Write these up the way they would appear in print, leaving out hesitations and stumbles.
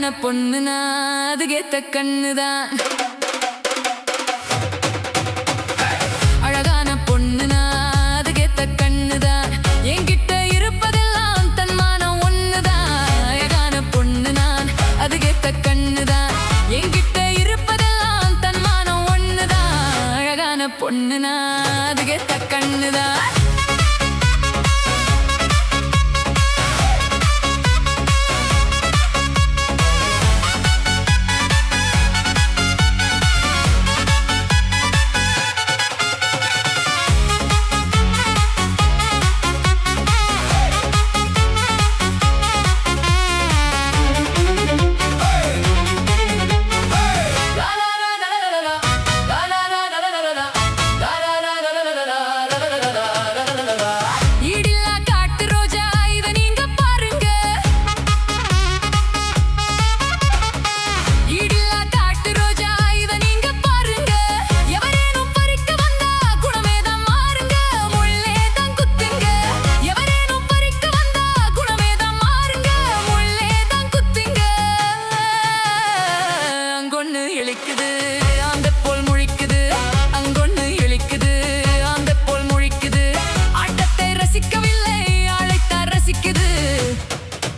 பொண்ணுனா அதுகேத்த கண்ணுதான். அழகான பொண்ணுனா அதுகேத்த கண்ணுதான். என்கிட்ட இருப்பதெல்லாம் தன்மானம் ஒண்ணுதான். அழகான பொண்ணுதான் அதுகேத்த கண்ணுதான். என்கிட்ட இருப்பதெல்லாம் தன்மானம் ஒண்ணுதான். அழகான பொண்ணுனா அதுகேத்த கண்ணுதான்.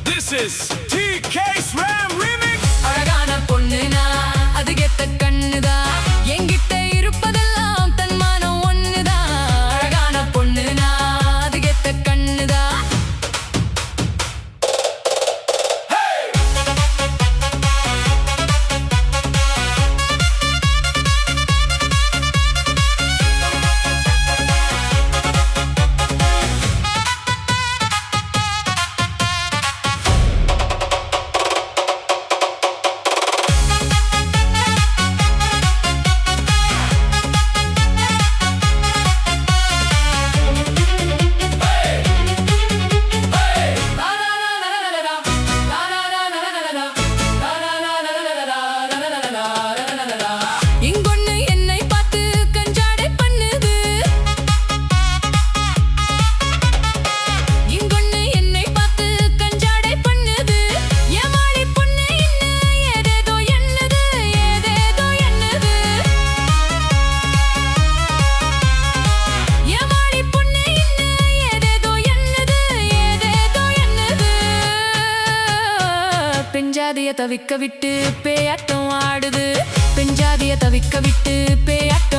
This is TK Sram Remix. அழகான பொண்ணுனா அதுகேத்த கண்ணுதான். என்கிட்ட இருப்பதெல்லாம் தன்மானம் ஒண்ணுதான். அழகான பொண்ணுனா அதுகேத்த கண்ணுதான். பெஞ்சாதிய தவிக்க விட்டு பேயாட்டம் ஆடுது. பெஞ்சாதிய தவிக்க விட்டு பேயாட்டம்